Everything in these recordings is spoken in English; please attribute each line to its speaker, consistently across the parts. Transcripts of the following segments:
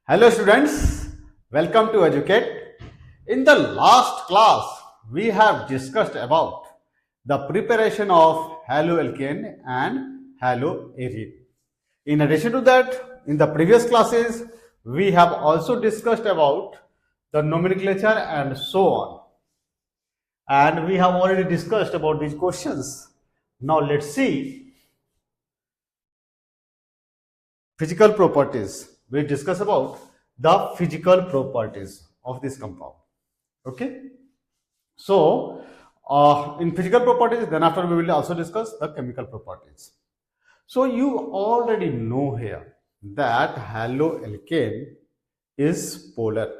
Speaker 1: Hello students, welcome to Educate. In the last class, we have discussed about the preparation of haloalkane and haloarine. In addition to that, in the previous classes, we have also discussed about the nomenclature and so on. And we have already discussed about these questions. Now let's see physical properties. We discuss about the physical properties of this compound. Okay. So, in physical properties, then after we will also discuss the chemical properties. So, you already know here that haloalkane is polar.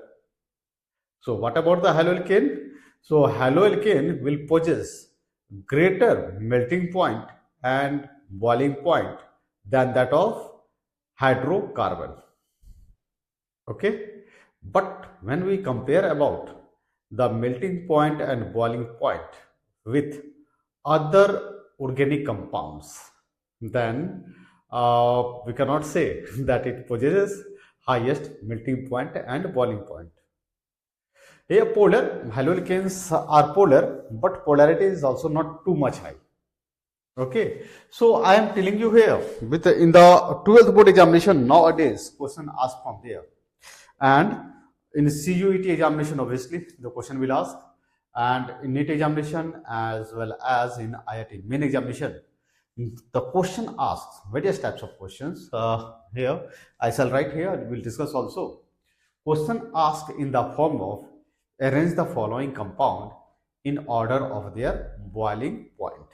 Speaker 1: So, what about the haloalkane? So, haloalkane will possess greater melting point and boiling point than that of hydrocarbon. Okay, but when we compare about the melting point and boiling point with other organic compounds, then we cannot say that it possesses highest melting point and boiling point. Here polar, haloalkanes are polar, but polarity is also not too much high. Okay, so I am telling you here with in the 12th board examination nowadays question asked from there, and in CUET examination obviously the question will ask, and in NEET examination as well as in IIT main examination the question asks various types of questions. Here I shall write here, we will discuss also. Question asked in the form of arrange the following compound in order of their boiling point.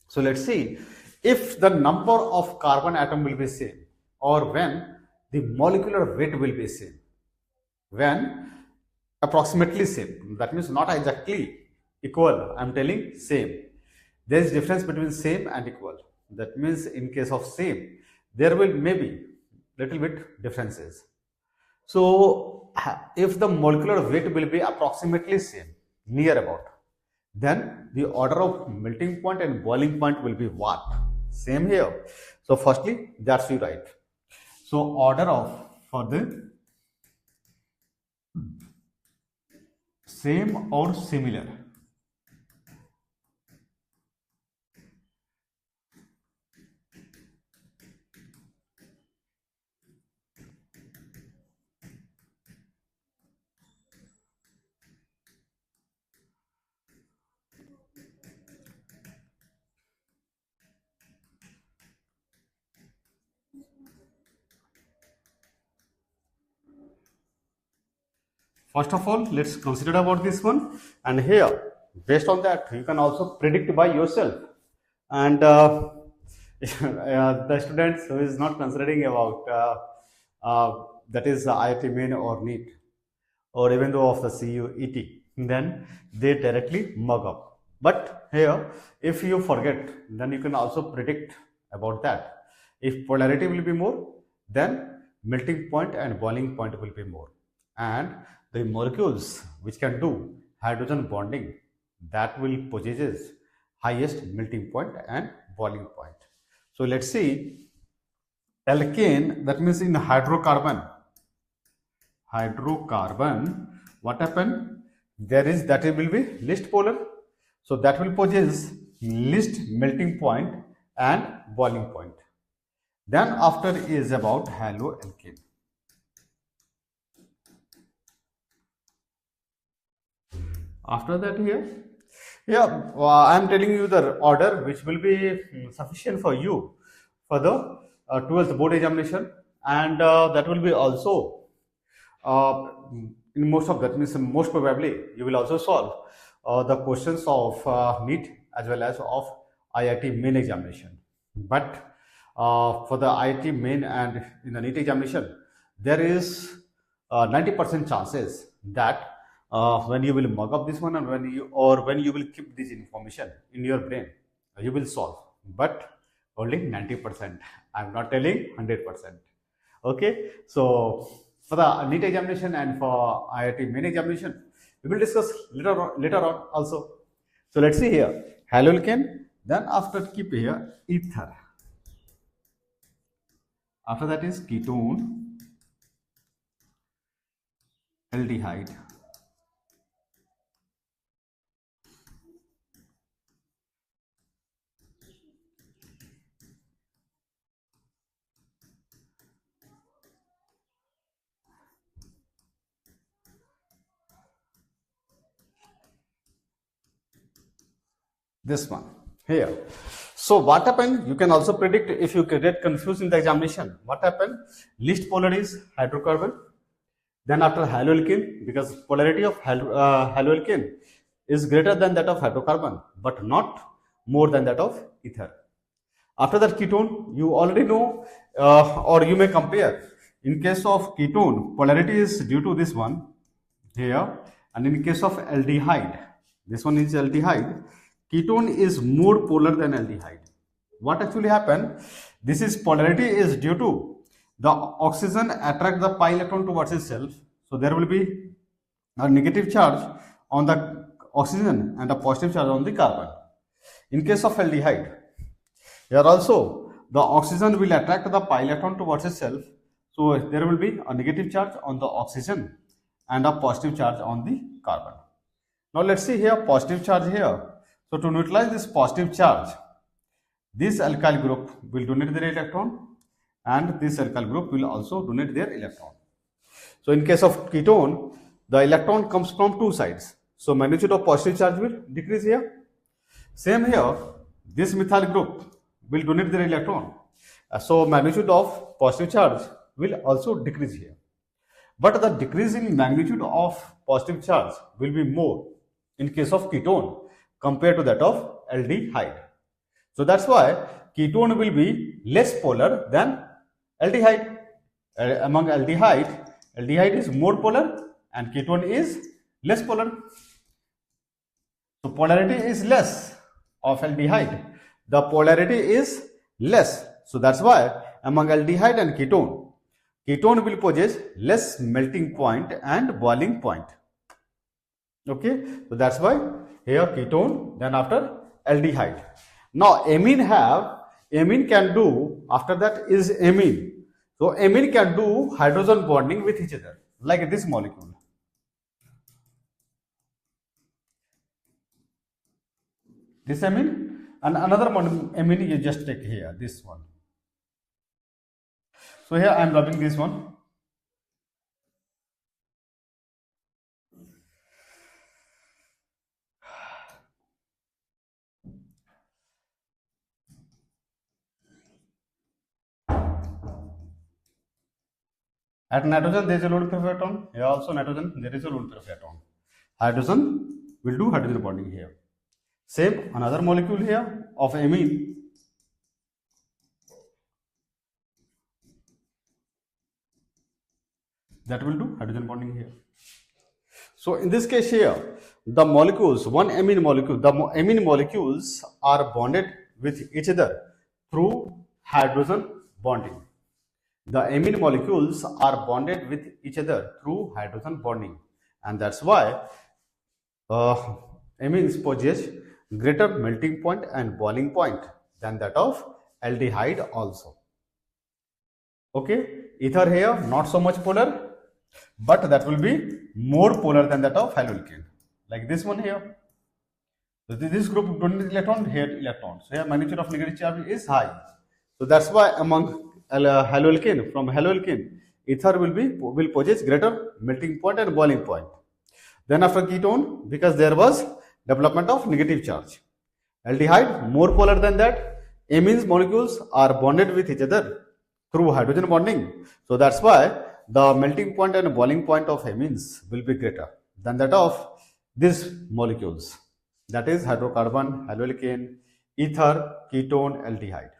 Speaker 1: So let's see if the number of carbon atom will be same, or when the molecular weight will be same. When approximately same, that means not exactly equal, I am telling same. There is difference between same and equal. That means in case of same, there will maybe little bit differences. So if the molecular weight will be approximately same, near about, then the order of melting point and boiling point will be what? Same here. So firstly, that's you right. So order of for the same or similar. First of all, let's consider about this one, and here based on that you can also predict by yourself, and the students who is not considering about that is IIT main or NEET or even though of the CUET, then they directly mug up. But here if you forget, then you can also predict about that. If polarity will be more, then melting point and boiling point will be more, and the molecules which can do hydrogen bonding, that will possesses highest melting point and boiling point. So let's see alkane, that means in hydrocarbon, what happened, there is that it will be least polar, so that will possess least melting point and boiling point. Then after is about haloalkane. After that here, yeah, I am telling you the order which will be sufficient for you for the 12th board examination, and that will be also in most of that, means most probably you will also solve the questions of NEET as well as of IIT main examination. But for the IIT main and in the NEET examination, there is 90% chances that when you will mug up this one, and when you will keep this information in your brain, you will solve, but only 90%. I am not telling 100%. Okay, so for the NEET examination and for IIT main examination, we will discuss later on also. So let's see here haloalkane, then after keep here ether, after that is ketone, aldehyde. This one here. So what happened? You can also predict if you get confused in the examination. What happened? Least polar is hydrocarbon. Then after haloalkane, because polarity of haloalkane is greater than that of hydrocarbon, but not more than that of ether. After that ketone, you already know, or you may compare. In case of ketone, polarity is due to this one here, and in case of aldehyde, this one is aldehyde. Ketone is more polar than aldehyde. What actually happened? This is polarity is due to the oxygen attract the pi electron towards itself. So there will be a negative charge on the oxygen and a positive charge on the carbon. In case of aldehyde, here also the oxygen will attract the pi electron towards itself. So there will be a negative charge on the oxygen and a positive charge on the carbon. Now let's see here positive charge here. So to neutralize this positive charge, this alkyl group will donate their electron and this alkyl group will also donate their electron. So in case of ketone, the electron comes from two sides. So magnitude of positive charge will decrease here. Same here, this methyl group will donate their electron. So magnitude of positive charge will also decrease here. But the decreasing magnitude of positive charge will be more in case of ketone compared to that of aldehyde. So that's why ketone will be less polar than aldehyde. Among aldehyde is more polar and ketone is less polar. So polarity is less of aldehyde. The polarity is less. So that's why among aldehyde and ketone will possess less melting point and boiling point. Okay, so that's why here ketone, then after aldehyde. Now amine can do, after that is amine. So amine can do hydrogen bonding with each other, like this molecule. This amine and another amine you just take here, this one. So here I am rubbing this one. At nitrogen there is a lone pair of atom. Here also nitrogen there is a lone pair of atom. Hydrogen will do hydrogen bonding here. Same another molecule here of amine. That will do hydrogen bonding here. So in this case here, the molecules, one amine molecule, the amine molecules are bonded with each other through hydrogen bonding. The amine molecules are bonded with each other through hydrogen bonding, and that's why amines possess greater melting point and boiling point than that of aldehyde also. Okay, ether here not so much polar, but that will be more polar than that of haloalkane, like this one here. So this group donates electron, here electron. So here magnitude of negative charge is high. So that's why among haloalkane, from haloalkane, ether will possess greater melting point and boiling point. Then after ketone, because there was development of negative charge. Aldehyde more polar than that. Amines molecules are bonded with each other through hydrogen bonding. So that's why the melting point and boiling point of amines will be greater than that of these molecules. That is hydrocarbon, haloalkane, ether, ketone, aldehyde.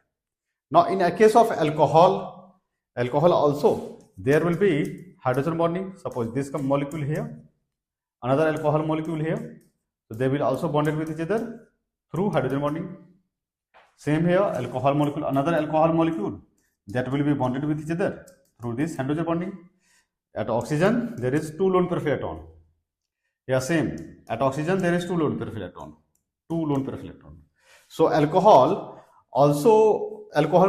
Speaker 1: Now in a case of alcohol also there will be hydrogen bonding. Suppose this molecule here, another alcohol molecule here. So they will also bonded with each other through hydrogen bonding. Same here, alcohol molecule, another alcohol molecule that will be bonded with each other through this hydrogen bonding. At oxygen there is two lone pair of electron. Yeah, same. At oxygen there is two lone pair of electron. So alcohol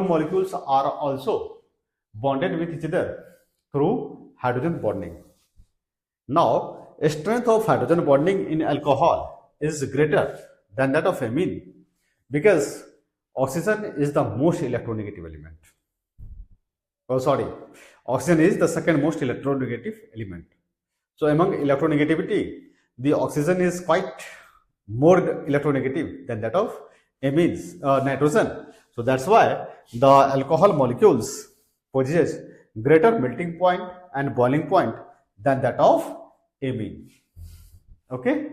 Speaker 1: molecules are also bonded with each other through hydrogen bonding. Now, strength of hydrogen bonding in alcohol is greater than that of amine because oxygen is the most electronegative element. Oh, sorry, oxygen is the second most electronegative element. So, among electronegativity, the oxygen is quite more electronegative than that of amines, nitrogen. So, that's why the alcohol molecules possess greater melting point and boiling point than that of amine. Okay.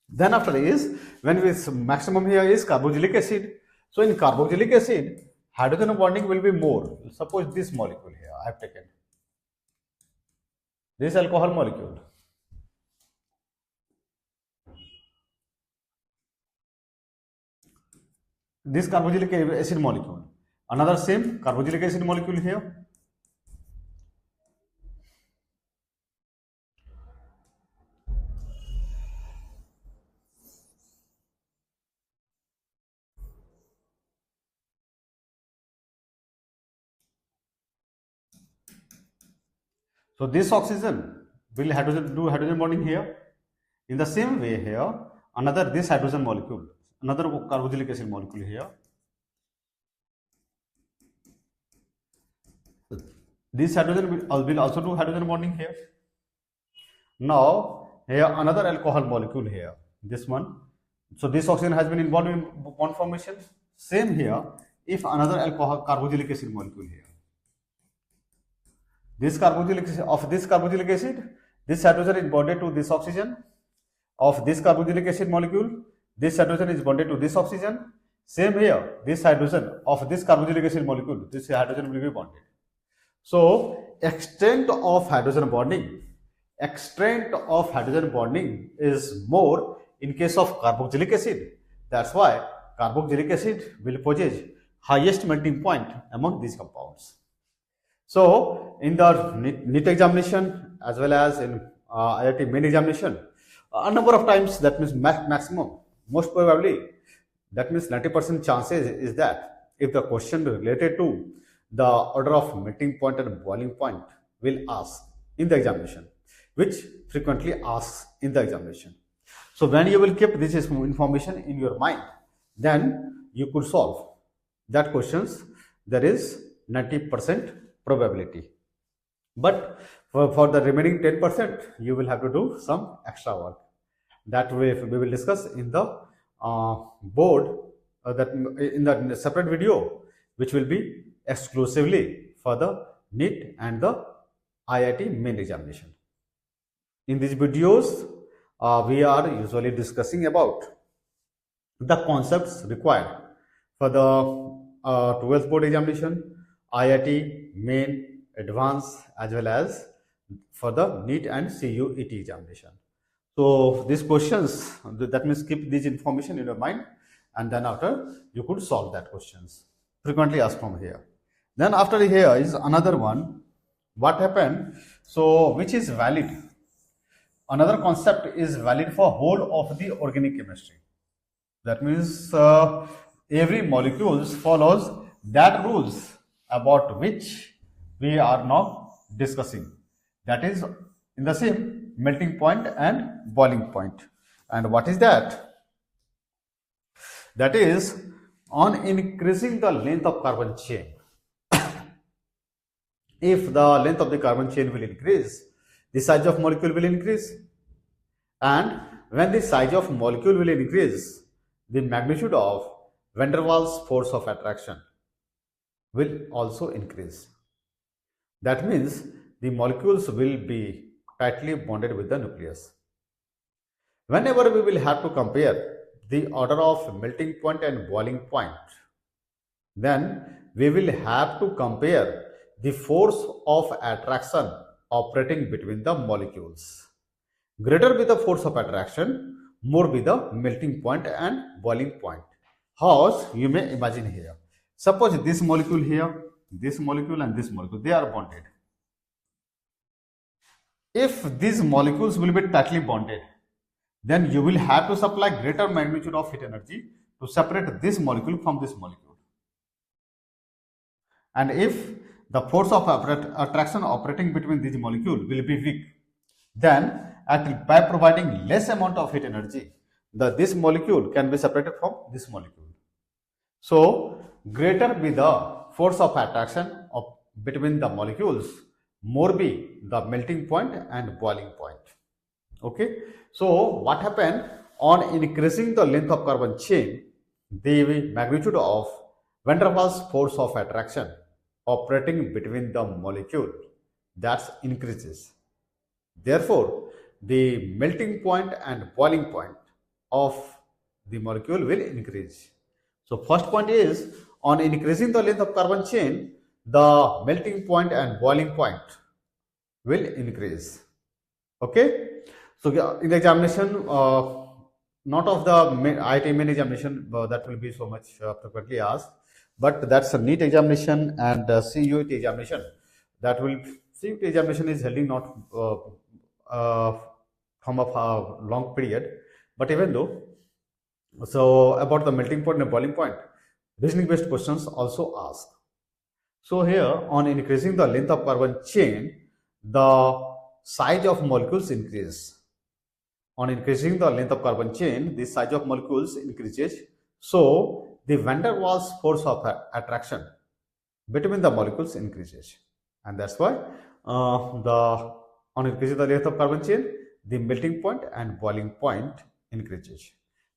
Speaker 1: Then after is when with maximum here is carboxylic acid. So in carboxylic acid, hydrogen bonding will be more. Suppose this molecule here I have taken this alcohol molecule. This carboxylic acid molecule. Another same carboxylic acid molecule here. So this oxygen will do hydrogen bonding here. In the same way here, another this hydrogen molecule, another carboxylic acid molecule here. This hydrogen will also do hydrogen bonding here. Now here another alcohol molecule here, this one. So this oxygen has been involved in bond formation. Same here, if another alcohol carboxylic acid molecule here. This carboxylic acid, this hydrogen is bonded to this oxygen of this carboxylic acid molecule. This hydrogen is bonded to this oxygen. Same here, this hydrogen of this carboxylic acid molecule, this hydrogen will be bonded. So extent of hydrogen bonding is more in case of carboxylic acid. That's why carboxylic acid will possess highest melting point among these compounds. So in the NEET examination as well as in IIT main examination, a number of times, that means maximum, most probably, that means 90% chances is that if the question related to the order of melting point and boiling point will ask in the examination, which frequently asks in the examination. So when you will keep this information in your mind, then you could solve that questions. There is 90% probability. But for the remaining 10%, you will have to do some extra work. That way we will discuss in the board, that in the separate video, which will be exclusively for the NEET and the IIT main examination. In these videos, we are usually discussing about the concepts required for the 12th board examination, IIT, main, advanced, as well as for the NEET and CUET examination. So these questions, that means keep this information in your mind, and then after you could solve that questions frequently asked from here. Then after here is another one. What happened? So which is valid? Another concept is valid for whole of the organic chemistry. That means every molecules follows that rules about which we are now discussing. That is in the same melting point and boiling point. And what is that? That is on increasing the length of carbon chain. If the length of the carbon chain will increase, the size of molecule will increase. And when the size of molecule will increase, the magnitude of van der Waals force of attraction will also increase. That means the molecules will be tightly bonded with the nucleus. Whenever we will have to compare the order of melting point and boiling point, then we will have to compare the force of attraction operating between the molecules. Greater be the force of attraction, more be the melting point and boiling point. How you may imagine here. Suppose this molecule here, this molecule and this molecule, they are bonded. If these molecules will be tightly bonded, then you will have to supply greater magnitude of heat energy to separate this molecule from this molecule. And if the force of attraction operating between these molecules will be weak, then by providing less amount of heat energy, this molecule can be separated from this molecule. So greater be the force of attraction between the molecules, more be the melting point and boiling point. Okay, so what happened on increasing the length of carbon chain, the magnitude of van der Waals force of attraction operating between the molecule that increases. Therefore, the melting point and boiling point of the molecule will increase. So first point is, on increasing the length of carbon chain, the melting point and boiling point will increase. Okay. So in the examination, not of the IIT main examination that will be so much frequently asked, but that's a NEET examination and CUET examination. That will CUET examination is holding not from a long period, but even though, so about the melting point and boiling point, reasoning based questions also ask. So here, on increasing the length of carbon chain, the size of molecules increase. On increasing the length of carbon chain, the size of molecules increases. So the van der Waals force of attraction between the molecules increases, and that's why on increasing the length of carbon chain, the melting point and boiling point increases.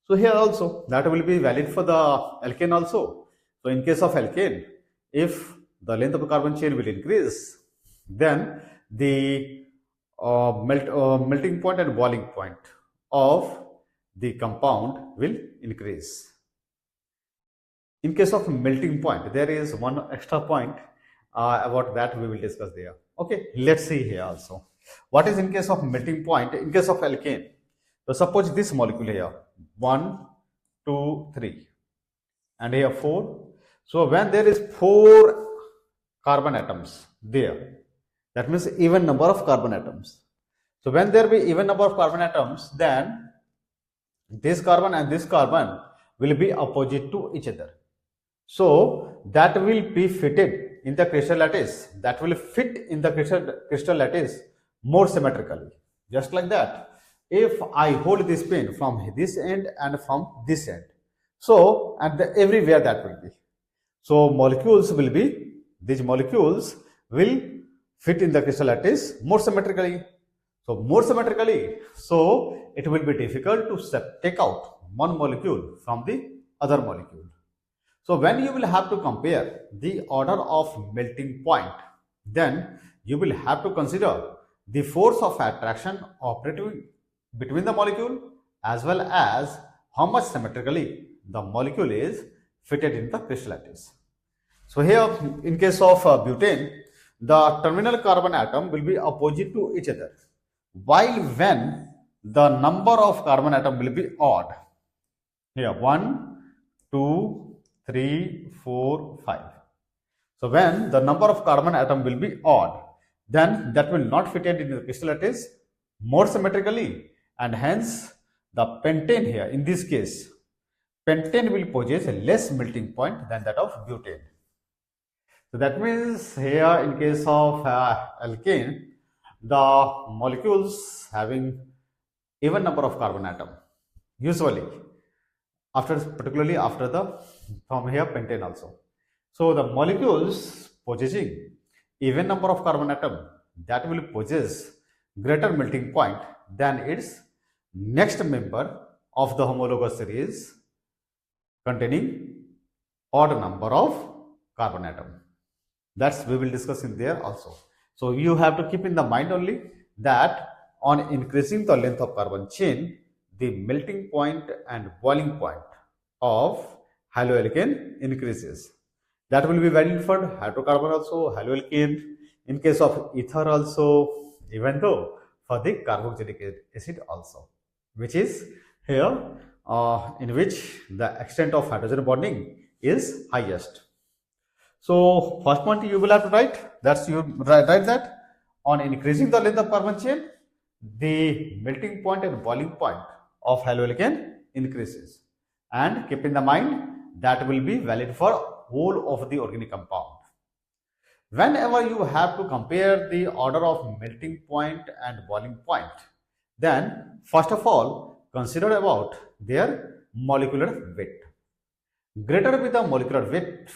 Speaker 1: So here also that will be valid for the alkane also. So in case of alkane, if the length of the carbon chain will increase, then the melting point and boiling point of the compound will increase. In case of melting point, there is one extra point about that we will discuss there. Okay, let's see here also. What is in case of melting point? In case of alkane, so suppose this molecule here, 1, 2, 3, and here 4. So when there is 4 carbon atoms there, that means even number of carbon atoms. So when there be even number of carbon atoms, then this carbon and this carbon will be opposite to each other. So that will be fitted in the crystal lattice. That will fit in the crystal lattice more symmetrically. Just like that. If I hold this pen from this end and from this end, so and everywhere that will be. So these molecules will fit in the crystal lattice more symmetrically. So more symmetrically, so it will be difficult to take out one molecule from the other molecule. So when you will have to compare the order of melting point, then you will have to consider the force of attraction operating between the molecule as well as how much symmetrically the molecule is fitted in the crystal lattice. So here in case of butane, the terminal carbon atom will be opposite to each other, while when the number of carbon atom will be odd. Here 1, 2, 3, 4, 5. So when the number of carbon atom will be odd, then that will not fit in the crystal lattice more symmetrically, and hence the pentane here, in this case, pentane will possess a less melting point than that of butane. So that means here in case of alkane, the molecules having even number of carbon atom, usually particularly after the from here pentane also. So the molecules possessing even number of carbon atom, that will possess greater melting point than its next member of the homologous series containing odd number of carbon atom. That's we will discuss in there also. So you have to keep in the mind only that on increasing the length of carbon chain, the melting point and boiling point of haloalkane increases. That will be valid for hydrocarbon also, haloalkane, in case of ether also, even though for the carboxylic acid also, which is here in which the extent of hydrogen bonding is highest. So first point you will have to write, that's you write that on increasing the length of carbon chain, the melting point and boiling point of haloalkane increases, and keep in the mind that will be valid for whole of the organic compound. Whenever you have to compare the order of melting point and boiling point, then first of all consider about their molecular weight. Greater be the molecular weight,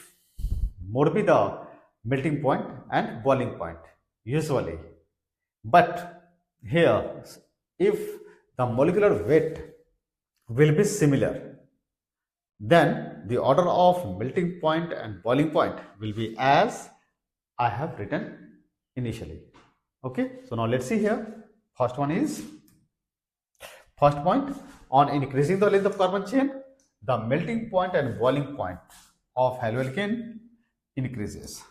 Speaker 1: more be the melting point and boiling point usually. But here, if the molecular weight will be similar, then the order of melting point and boiling point will be as I have written initially. Okay, so now let's see here. First one is, first point, on increasing the length of carbon chain, the melting point and boiling point of haloalkane increases.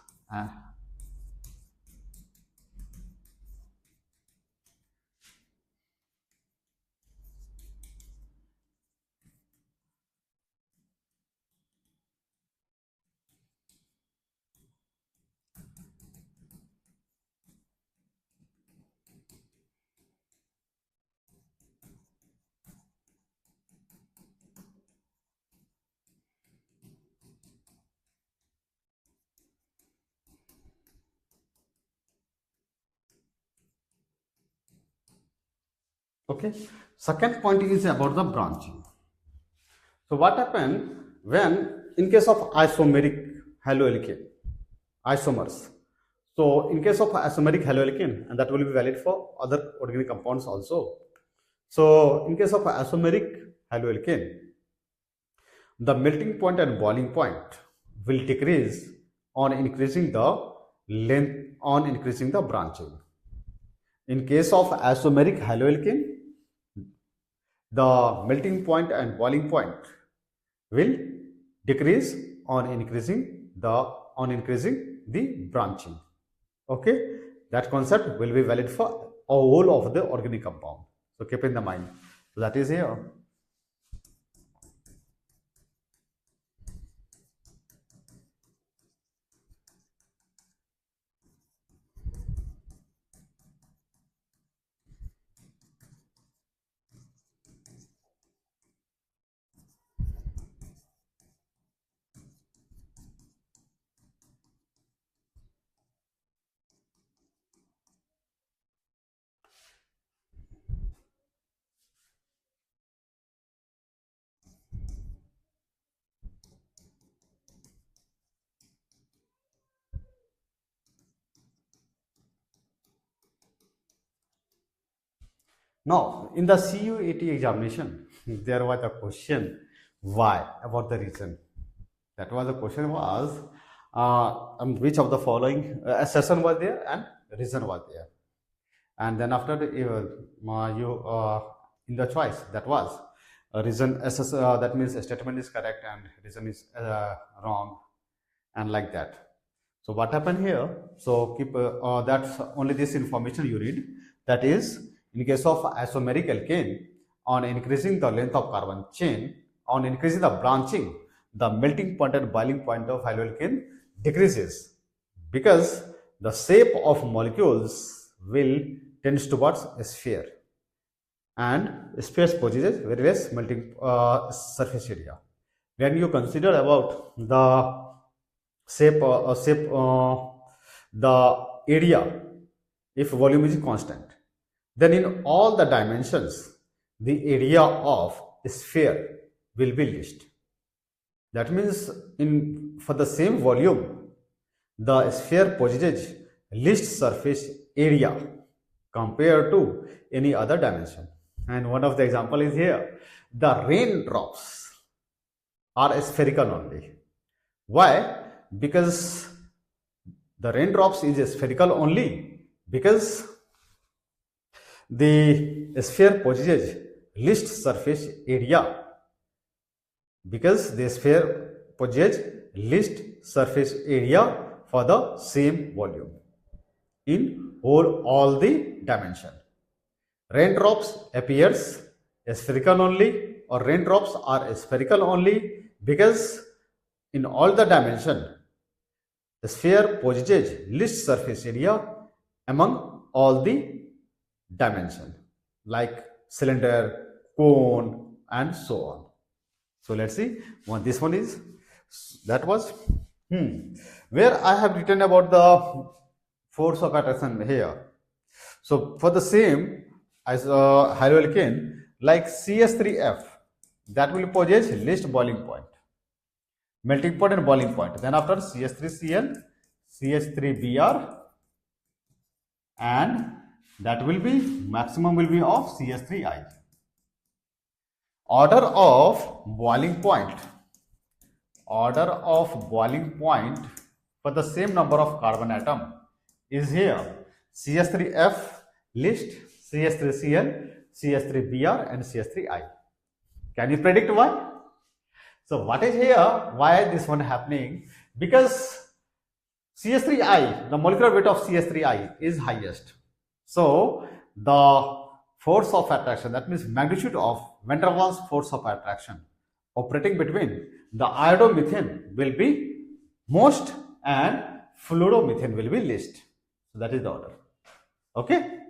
Speaker 1: Okay, second point is about the branching. So what happened when in case of isomeric haloalkane, isomers. So in case of isomeric haloalkane, and that will be valid for other organic compounds also. So in case of isomeric haloalkane, the melting point and boiling point will decrease on increasing the length, on increasing the branching. In case of isomeric haloalkane, the melting point and boiling point will decrease on increasing the branching. Okay, that concept will be valid for all of the organic compound. So keep in the mind. So that is here. Now, in the CUAT examination, there was a question why about the reason. That was the question was which of the following assertion was there and reason was there, and then after the, in the choice that was reason that means a statement is correct and reason is wrong, and like that. So what happened here? So keep that's only this information you read. That is, in case of isomeric alkane, on increasing the length of carbon chain, on increasing the branching, the melting point and boiling point of haloalkane decreases because the shape of molecules will tends towards a sphere, and sphere possesses various melting surface area. When you consider about the the area, if volume is constant, then in all the dimensions the area of sphere will be least. That means in for the same volume the sphere possesses least surface area compared to any other dimension. And one of the example is here, the raindrops are spherical only. Why? Because the raindrops is spherical only because the sphere possesses least surface area, because the sphere possesses least surface area for the same volume in all the dimension. Raindrops appears spherical only, or raindrops are spherical only because in all the dimension the sphere possesses least surface area among all the dimension, like cylinder, cone, and so on. So let's see what this one is. That was Where I have written about the force of attraction here. So for the same as haloalkane, like CS3F, that will possess least boiling point, melting point and boiling point. Then after CS3Cl, CH3Br, and that will be maximum will be of CS3I. Order of boiling point for the same number of carbon atom is here: CH3F list, CH3Cl, CH3Br and CH3I. Can you predict why? So what is here? Why this one happening? Because CH3I, the molecular weight of CH3I is highest. So the force of attraction, that means magnitude of van der Waals force of attraction operating between the iodomethane will be most and fluoromethane will be least. So that is the order. Okay.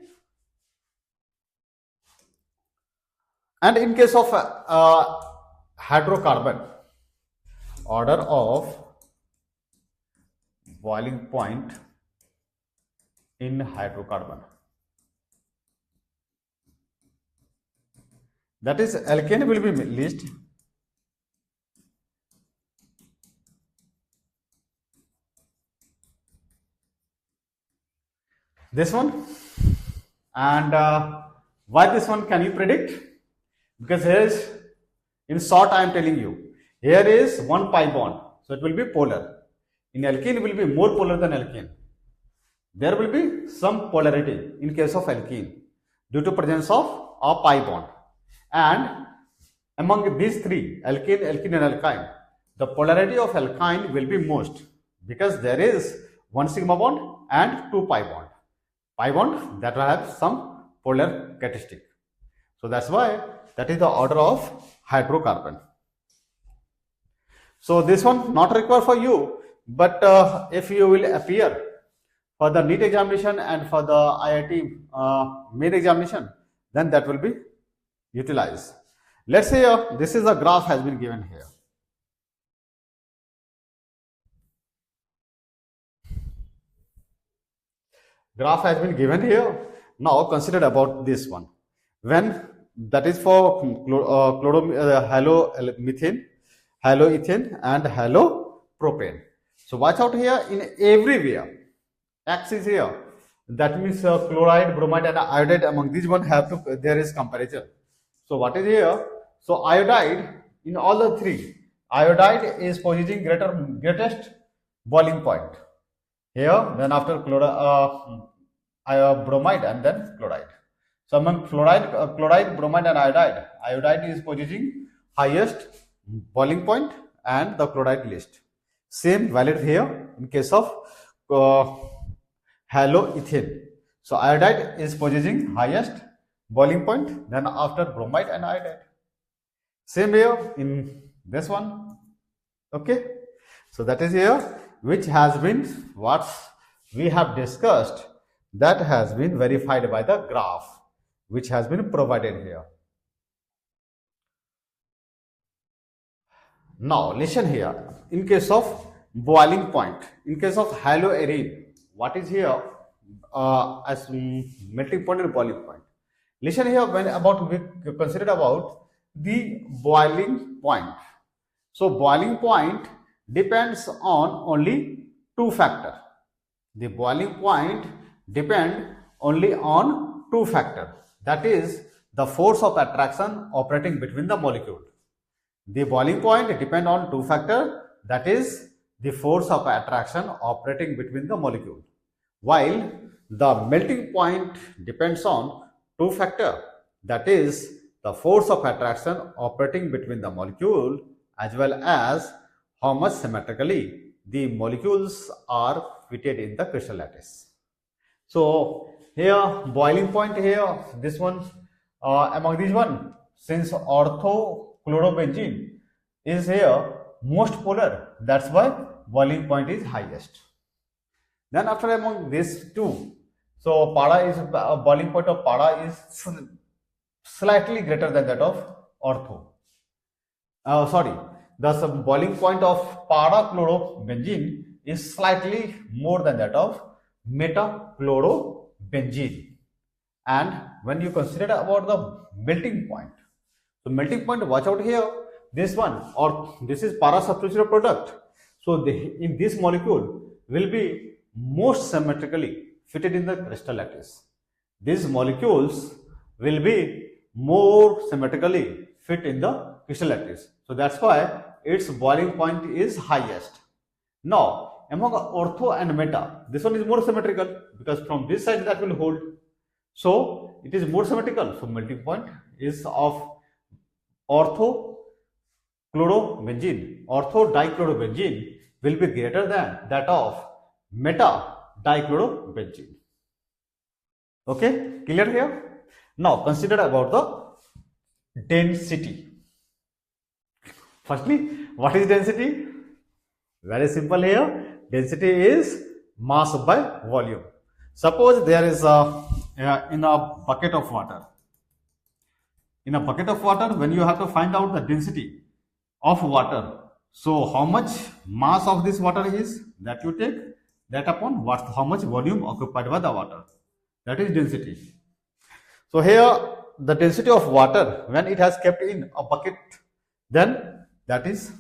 Speaker 1: And in case of hydrocarbon, order of boiling point in hydrocarbon, that is alkane will be least, this one. And why this one can you predict? Because here is, in short I am telling you, here is one pi bond, so it will be polar. In alkene it will be more polar than alkane. There will be some polarity in case of alkene due to presence of a pi bond. And among these three, alkane, alkene and alkyne, the polarity of alkyne will be most, because there is one sigma bond and two pi bond. Pi bond that will have some polar characteristic. So that's why that is the order of hydrocarbon. So this one not required for you, but if you will appear for the NEET examination and for the IIT main examination, then that will be utilized. Let's say this is a graph has been given here. Graph has been given here. Now consider about this one. When that is for halomethane, haloethane and halopropane. So watch out here, in everywhere X is here. That means chloride, bromide and iodide, among these one have to, there is comparison. So what is here? So iodide, in all the three, iodide is possessing greatest boiling point. Here, then after bromide and then chloride. So among chloride, bromide and iodide is possessing highest boiling point and the chloride least. Same valid here in case of haloethane. So iodide is possessing highest boiling point, then after bromide and iodide. Same here in this one. Okay. So that is here, which has been what we have discussed, that has been verified by the graph which has been provided here. Now listen here, in case of boiling point, in case of haloarine, what is here as melting point and boiling point. Listen here, when about we considered about the boiling point. So boiling point depends on only two factors. The boiling point depend only on two factors. That is the force of attraction operating between the molecule. The boiling point depend on two factors, that is the force of attraction operating between the molecule, while the melting point depends on two factors, that is the force of attraction operating between the molecule as well as how much symmetrically the molecules are fitted in the crystal lattice. So here boiling point here, this one among these one, since orthochlorobenzene is here most polar, that's why boiling point is highest. Then after among these two, so para is boiling point of para is slightly greater than that of ortho. the boiling point of parachlorobenzene is slightly more than that of metachlorobenzene. And when you consider about the melting point, so melting point, watch out here, this one, or this is para substitution product. So in this molecule will be most symmetrically fitted in the crystal lattice. These molecules will be more symmetrically fit in the crystal lattice. So that's why its boiling point is highest. Now, among ortho and meta, this one is more symmetrical because from this side that will hold. So it is more symmetrical. So melting point is of ortho chlorobenzene, ortho dichlorobenzene will be greater than that of meta dichlorobenzene. Okay, clear here? Now consider about the density. Firstly, what is density? Very simple here. Density is mass by volume. Suppose there is in a bucket of water. In a bucket of water, when you have to find out the density of water, so how much mass of this water is, that you take that upon what, how much volume occupied by the water. That is density. So here the density of water when it has kept in a bucket, then that is.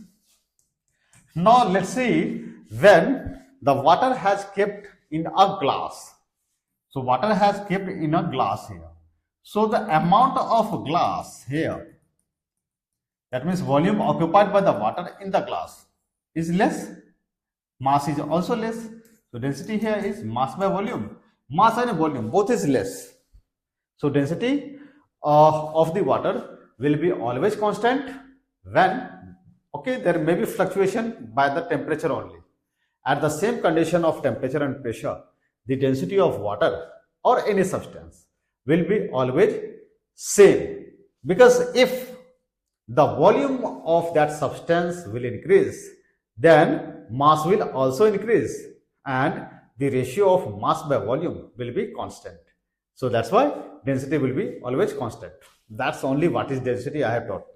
Speaker 1: Now let's see when the water has kept in a glass. So water has kept in a glass here. So the amount of glass here, that means volume occupied by the water in the glass, is less. Mass is also less. So density here is mass by volume. Mass and volume both is less. So density of the water will be always constant when, okay, there may be fluctuation by the temperature only. At the same condition of temperature and pressure, the density of water or any substance will be always same, because if the volume of that substance will increase, then mass will also increase and the ratio of mass by volume will be constant. So that's why density will be always constant. That's only what is density I have taught.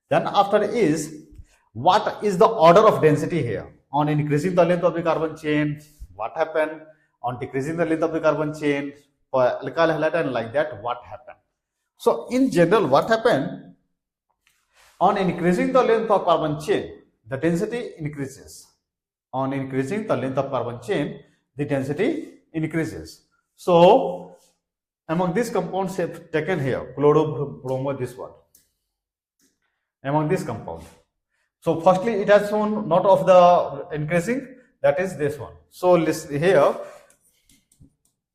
Speaker 1: Then after is, what is the order of density here? On increasing the length of the carbon chain, what happened? On decreasing the length of the carbon chain, for alkyl halide and like that, what happened? So in general, what happened? On increasing the length of carbon chain, the density increases. On increasing the length of carbon chain, the density increases. So among these compounds taken here, chlorobromo, this one, among this compound. So firstly, it has shown not of the increasing, that is this one. So listen here,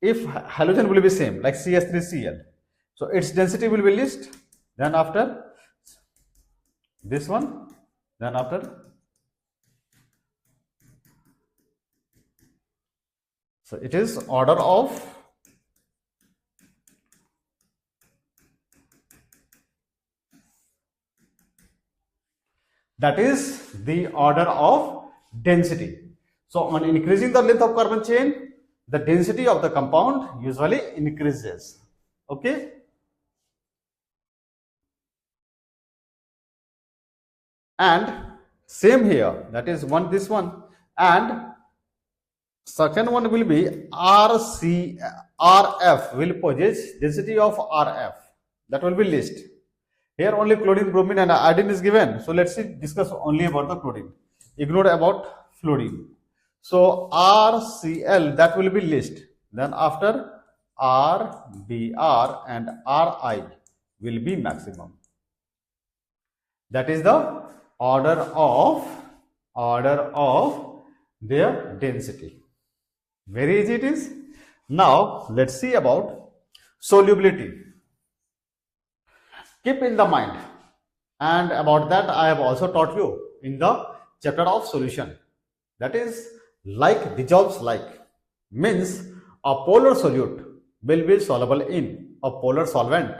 Speaker 1: if halogen will be same like CH3Cl, so its density will be least. Then after this one, then after, so it is order of that is the order of density. So on increasing the length of carbon chain, the density of the compound usually increases. Okay. And same here, that is one, this one, and second one will be RF will possess density of RF, that will be least. Here only chlorine, bromine and iodine is given. So let's see, discuss only about the chlorine. Ignore about fluorine. So RCl, that will be least. Then after RBr and Ri will be maximum. That is the order of their density. Very easy it is. Now let's see about solubility. Keep in the mind, and about that I have also taught you in the chapter of solution. That is, like dissolves like, means a polar solute will be soluble in a polar solvent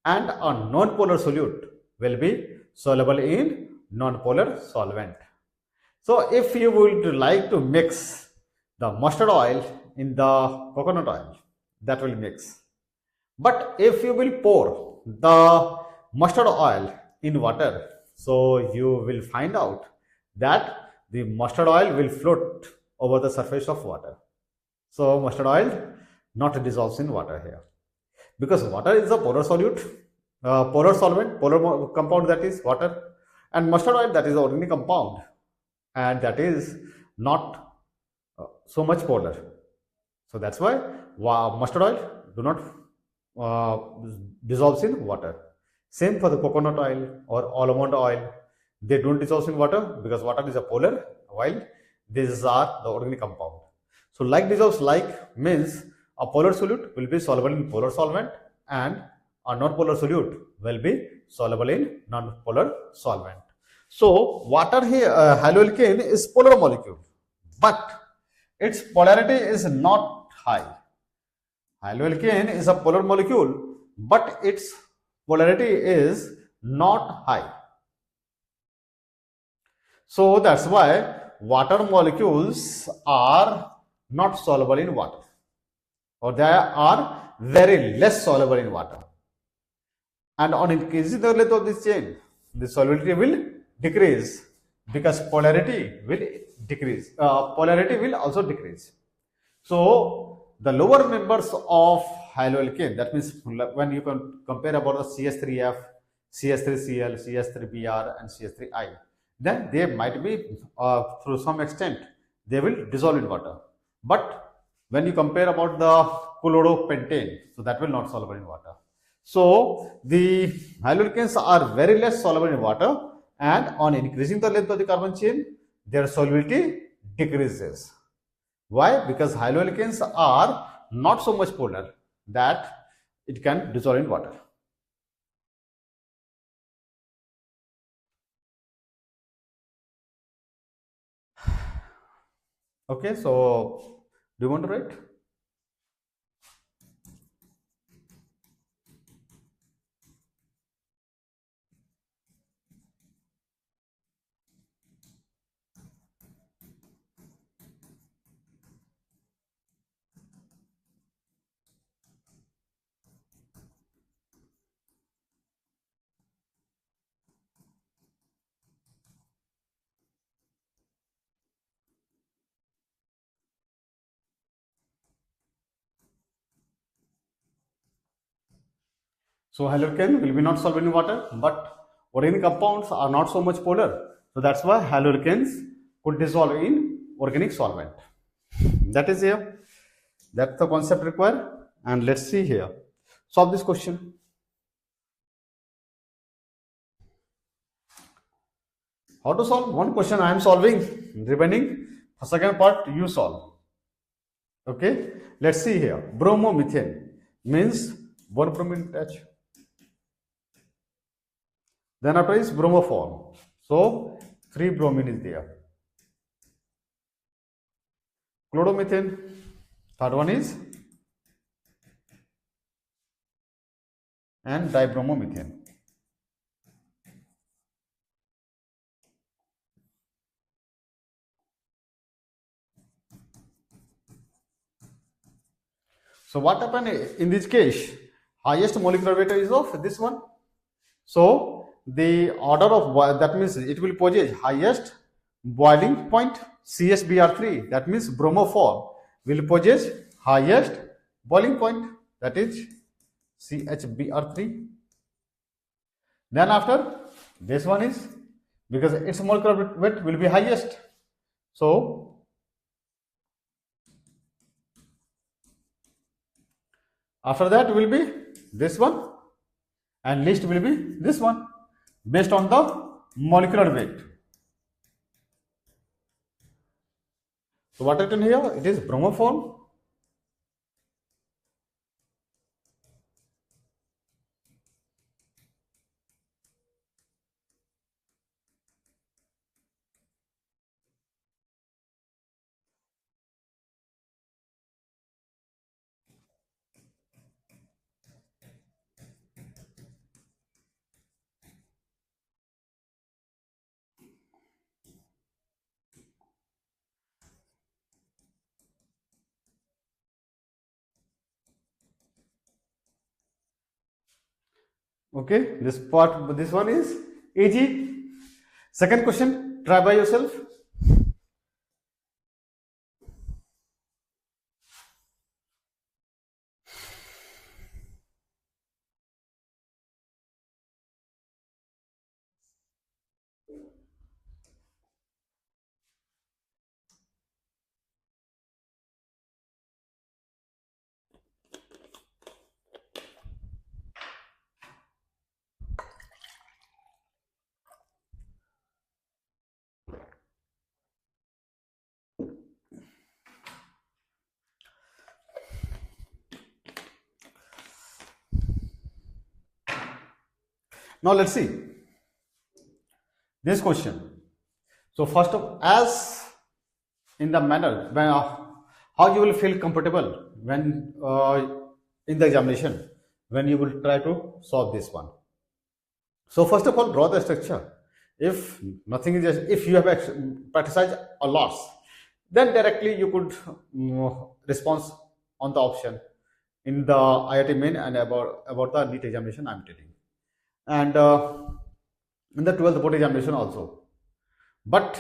Speaker 1: and a non-polar solute will be soluble in non-polar solvent. So if you would like to mix the mustard oil in the coconut oil, that will mix. But if you will pour the mustard oil in water, So you will find out that the mustard oil will float over the surface of water. So mustard oil not dissolves in water here, because water is a polar solute, polar solvent, polar compound, that is water, and mustard oil, that is the organic compound, and that is not so much polar. So that's why mustard oil do not uh, dissolves in water. Same for the coconut oil or almond oil. They don't dissolve in water because water is a polar, while these are the organic compound. So like dissolves like means a polar solute will be soluble in polar solvent, and a non-polar solute will be soluble in non-polar solvent. So water here, haloalkane is polar molecule, but its polarity is not high. Haloalkane is a polar molecule, but its polarity is not high. So that's why water molecules are not soluble in water, or they are very less soluble in water. And on increasing the length of this chain, the solubility will decrease, because polarity will decrease. Polarity will also decrease. So the lower members of haloalkane, that means when you can compare about the CS3F, CS3Cl, CS3Br, and CS3I, then they might be through some extent they will dissolve in water. But when you compare about the chloropentane, so that will not soluble in water. So the haloalkanes are very less soluble in water, and on increasing the length of the carbon chain, their solubility decreases. Why? Because haloalkanes are not so much polar that it can dissolve in water. Okay, so do you want to write? So haloalkane will be not soluble in water, but organic compounds are not so much polar. So that's why haloalkanes could dissolve in organic solvent. That is here. That's the concept required. And let's see here. Solve this question. How to solve? One question I am solving. Remaining the second part you solve. Okay. Let's see here. Bromomethane means one bromine attach. Then after is bromoform. So 3 bromine is there. Chloromethane. Third one is, and dibromomethane. So what happened in this case? Highest molecular weight is of this one. So the order of, that means it will possess highest boiling point, CSBr3, that means bromoform will possess highest boiling point, that is CHBr3. Then after this one is, because its molecular weight will be highest, so after that will be this one, and least will be this one, based on the molecular weight. So what written here? It is bromoform. Okay, this part, this one is easy. Second question, try by yourself. Now let's see this question. So first of, as in the manner when how you will feel comfortable when in the examination when you will try to solve this one. So first of all, draw the structure. If nothing is just, if you have practiced a lot, then directly you could respond on the option in the IIT main and about the NEET examination I'm telling, and in the 12th board examination also. But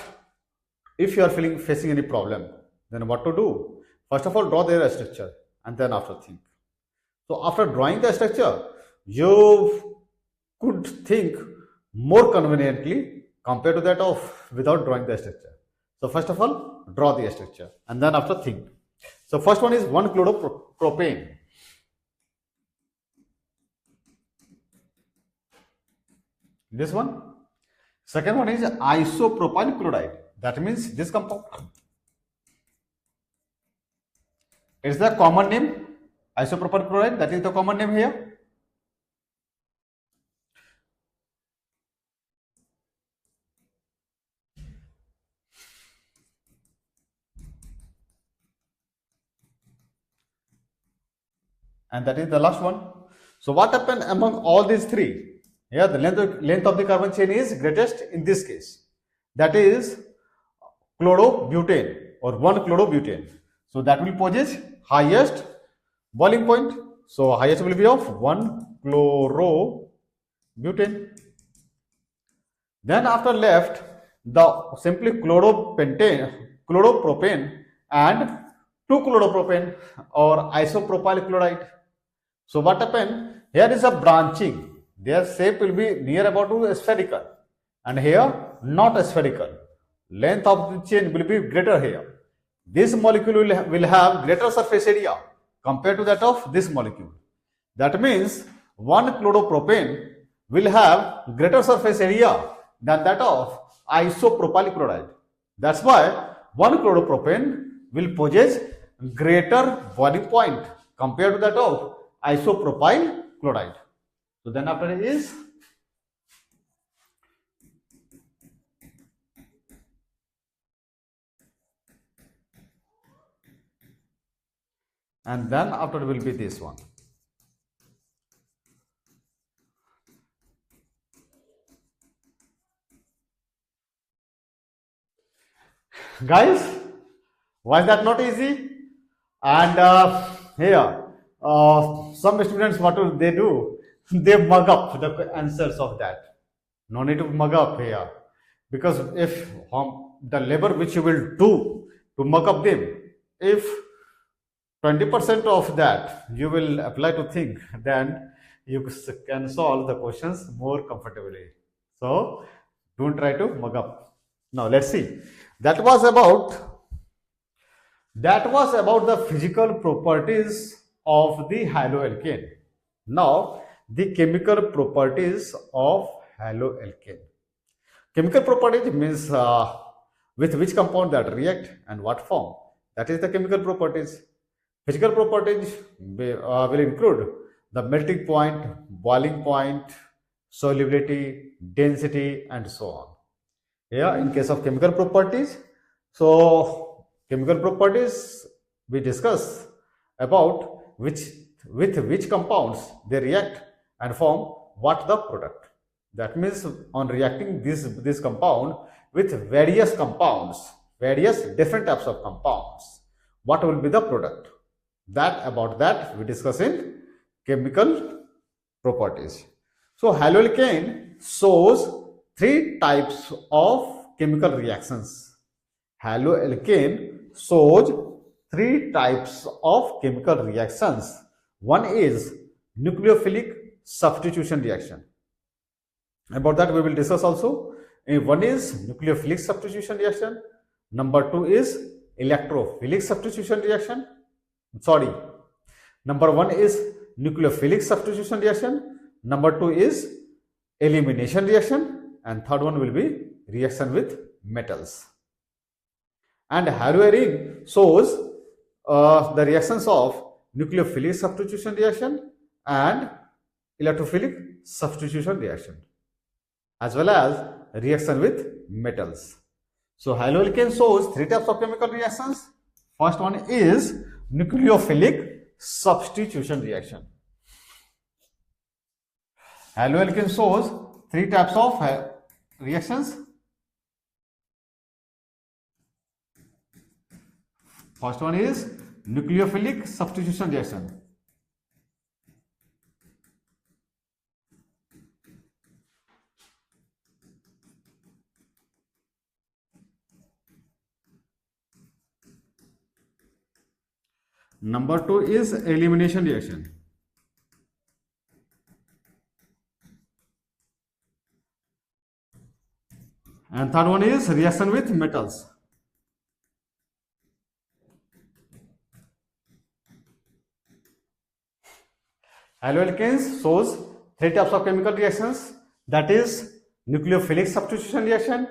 Speaker 1: if you are facing any problem, then what to do? First of all, draw the structure and then after think. So after drawing the structure, you could think more conveniently compared to that of without drawing the structure. So first of all, draw the structure and then after think. So first one is 1-chloropropane. This one. Second one is isopropyl chloride. That means this compound. It's the common name, isopropyl chloride. That is the common name here. And that is the last one. So what happened among all these three? Here the length of the carbon chain is greatest in this case. That is chlorobutane or 1-chlorobutane. So that will possess highest boiling point. So highest will be of 1-chlorobutane. Then after left the simply chloropropane and 2-chloropropane or isopropyl chloride. So what happened? Here is a branching. Their shape will be near about to spherical, and here not spherical. Length of the chain will be greater here. This molecule will have greater surface area compared to that of this molecule. That means 1-chloropropane will have greater surface area than that of isopropyl chloride. That's why 1-chloropropane will possess greater boiling point compared to that of isopropyl chloride. So then after it is and then after will be this one. Guys, was that not easy? And here some students, what do they do? They mug up the answers of that. No need to mug up here, because if the labor which you will do to mug up them, if 20% of that you will apply to think, then you can solve the questions more comfortably. So don't try to mug up. Now let's see. That was about the physical properties of the haloalkane. Now the chemical properties of haloalkane. Chemical properties means with which compound that react and what form. That is the chemical properties. Physical properties will include the melting point, boiling point, solubility, density, and so on. Here in case of chemical properties, so chemical properties we discuss about with which compounds they react and form what the product. That means on reacting this compound with various compounds, various different types of compounds, what will be the product? About that we discuss in chemical properties. So haloalkane shows three types of chemical reactions. Haloalkane shows three types of chemical reactions. One is nucleophilic substitution reaction. About that we will discuss also. One is nucleophilic substitution reaction. Number two is electrophilic substitution reaction. Sorry. Number one is nucleophilic substitution reaction. Number two is elimination reaction. And third one will be reaction with metals. And haloarine shows the reactions of nucleophilic substitution reaction and electrophilic substitution reaction, as well as reaction with metals. So haloalkane shows three types of chemical reactions. First one is nucleophilic substitution reaction. Haloalkane shows three types of reactions. First one is nucleophilic substitution reaction. Number two is elimination reaction. And third one is reaction with metals. Haloalkanes shows three types of chemical reactions, that is nucleophilic substitution reaction,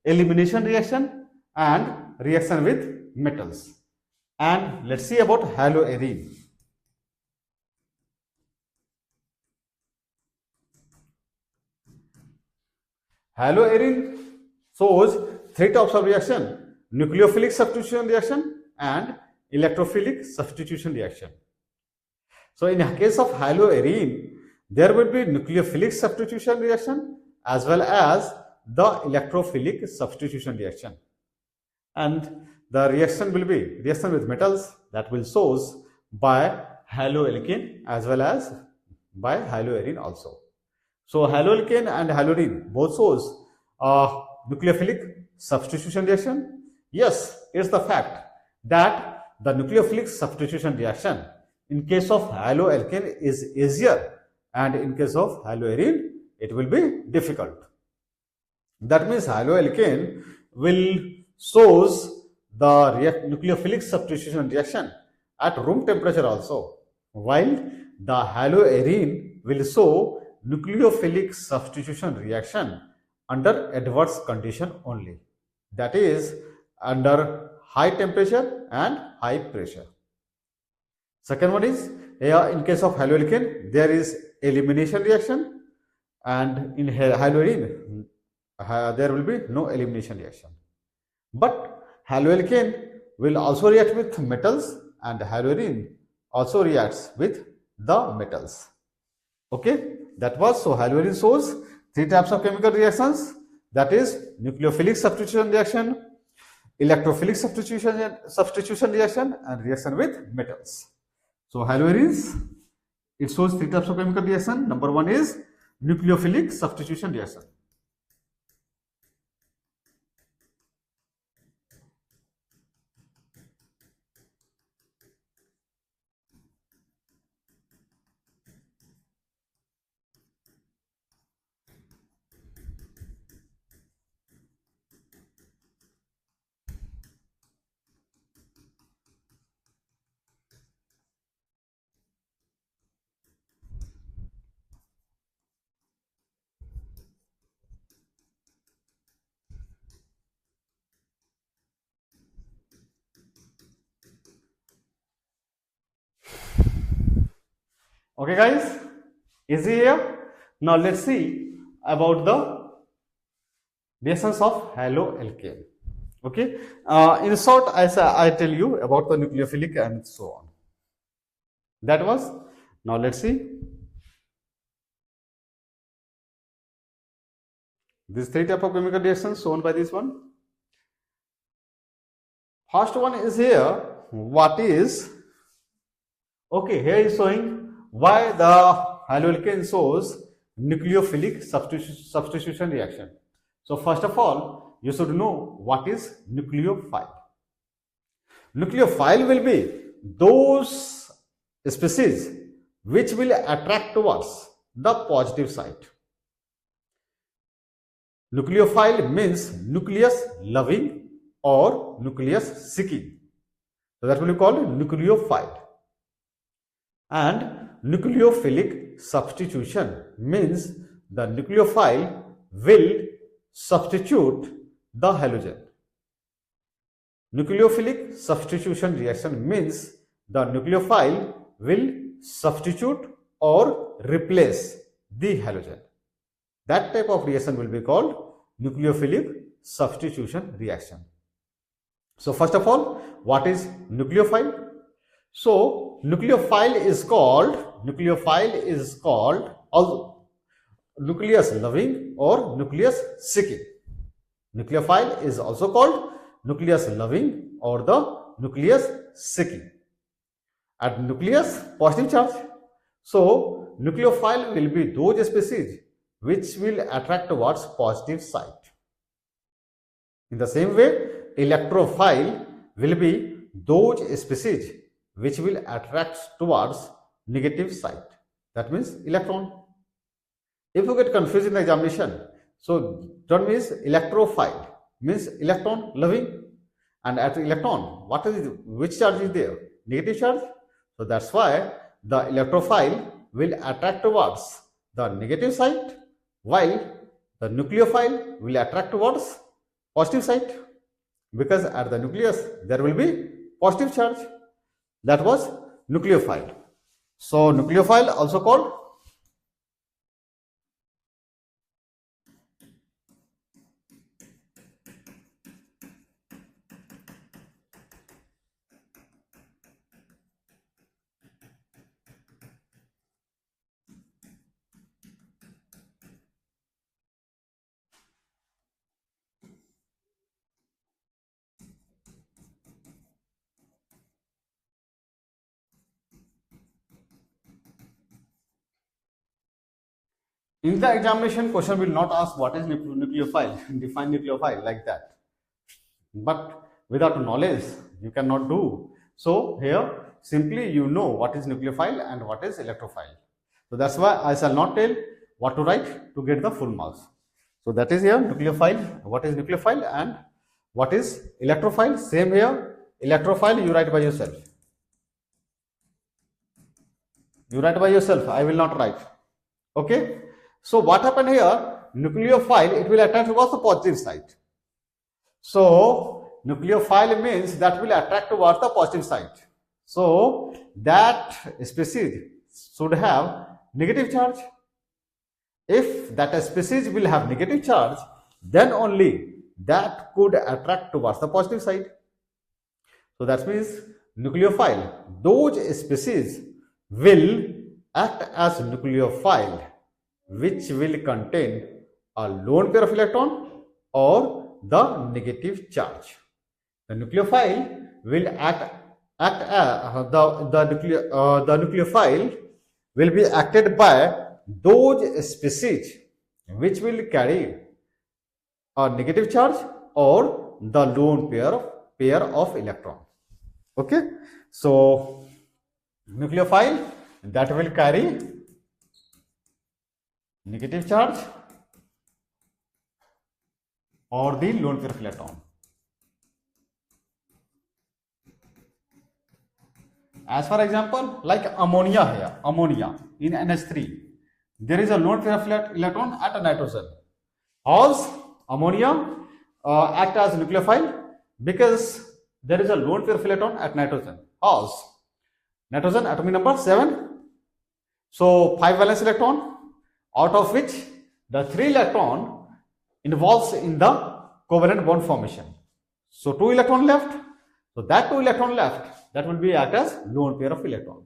Speaker 1: elimination reaction, and reaction with metals. And let's see about haloarine. Haloarine shows three types of reaction: nucleophilic substitution reaction and electrophilic substitution reaction. So in the case of haloarine, there will be nucleophilic substitution reaction as well as the electrophilic substitution reaction. And the reaction will be reaction with metals, that will shows by haloalkane as well as by haloarine also. So haloalkane and haloarine both shows nucleophilic substitution reaction. Yes, it's the fact that the nucleophilic substitution reaction in case of haloalkane is easier, and in case of haloarine it will be difficult. That means haloalkane will shows the nucleophilic substitution reaction at room temperature also, while the haloarine will show nucleophilic substitution reaction under adverse condition only, that is under high temperature and high pressure. Second one is, in case of haloalkane there is elimination reaction, and in haloarine there will be no elimination reaction. But haloalkane will also react with metals and haloarine also reacts with the metals. Okay, that was, so haloarine shows three types of chemical reactions, that is nucleophilic substitution reaction, electrophilic substitution reaction, and reaction with metals. So haloarines, it shows three types of chemical reaction. Number one is nucleophilic substitution reaction. Okay guys, easy here. Now let's see about the reactions of haloalkane. Okay, in short, I tell you about the nucleophilic and so on. That was, now let's see. These three types of chemical reactions shown by this one. First one is here, what is, okay, here is showing why the haloalkane shows nucleophilic substitution reaction. So first of all, you should know what is nucleophile. Nucleophile will be those species which will attract towards the positive side. Nucleophile means nucleus loving or nucleus seeking. So that will be called nucleophile. And nucleophilic substitution means the nucleophile will substitute the halogen. Nucleophilic substitution reaction means the nucleophile will substitute or replace the halogen. That type of reaction will be called nucleophilic substitution reaction. So first of all, what is nucleophile? So nucleophile is called nucleus loving or nucleus seeking. Nucleophile is also called nucleus loving or the nucleus seeking. At nucleus, positive charge. So nucleophile will be those species which will attract towards positive side. In the same way, electrophile will be those species which will attract towards negative side. That means electron. If you get confused in the examination, so term is electrophile means electron loving, and at electron, which charge is there? Negative charge. So that's why the electrophile will attract towards the negative side, while the nucleophile will attract towards positive side, because at the nucleus there will be positive charge. That was nucleophile. So nucleophile also called in the examination question will not ask what is nucleophile, define nucleophile like that. But without knowledge, you cannot do. So here, simply you know what is nucleophile and what is electrophile. So that's why I shall not tell what to write to get the full marks. So that is here nucleophile, what is nucleophile and what is electrophile. Same here, electrophile you write by yourself. You write by yourself, I will not write. Okay. So what happened here? Nucleophile, it will attract towards the positive side. So nucleophile means that will attract towards the positive side. So that species should have negative charge. If that species will have negative charge, then only that could attract towards the positive side. So that means nucleophile, those species will act as nucleophile which will contain a lone pair of electron or the negative charge. The nucleophile will the nucleophile will be acted by those species which will carry a negative charge or the lone pair of electron. Okay, so nucleophile that will carry negative charge or the lone pair of electron. As for example, like ammonia here, ammonia in NH3, there is a lone pair of electron at a nitrogen. How's ammonia act as nucleophile? Because there is a lone pair of electron at nitrogen. How's nitrogen atomic number 7. So 5 valence electron, out of which the 3 electron involves in the covalent bond formation. So 2 electron left. So that 2 electron left, that will be act as lone pair of electron.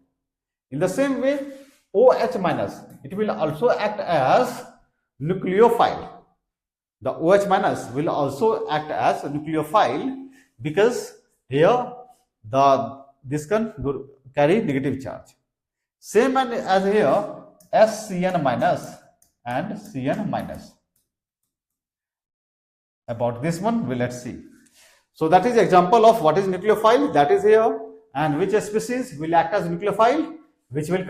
Speaker 1: In the same way, OH minus, it will also act as nucleophile. The OH minus will also act as a nucleophile because here this can carry negative charge. Same as here, SCN minus and CN minus. About this one, let's see. So that is example of what is nucleophile, that is here, and which species will act as nucleophile, which will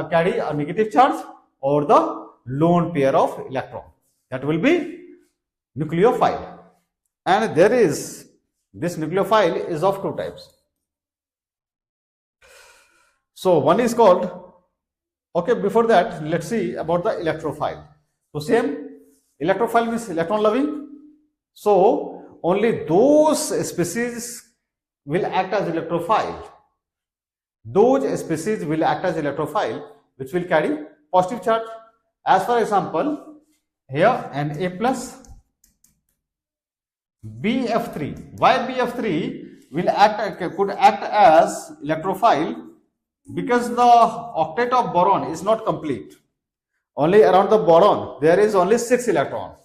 Speaker 1: carry a negative charge or the lone pair of electron. That will be nucleophile. And there is, this nucleophile is of two types. So one is called, okay, before that, let's see about the electrophile. So same, electrophile means electron loving. So only those species will act as electrophile. Those species will act as electrophile which will carry positive charge. As for example, here Na plus BF3. Why BF3 will could act as electrophile? Because the octet of boron is not complete. Only around the boron there is only 6 electrons.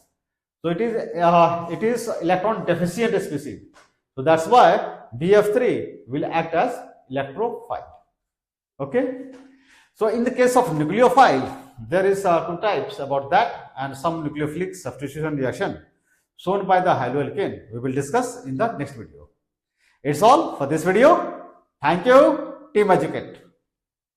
Speaker 1: So it is electron deficient species. So that's why BF3 will act as electrophile. Okay. So in the case of nucleophile, there is two types about that, and some nucleophilic substitution reaction shown by the haloalkane we will discuss in the next video. It's all for this video. Thank you, Team Educate.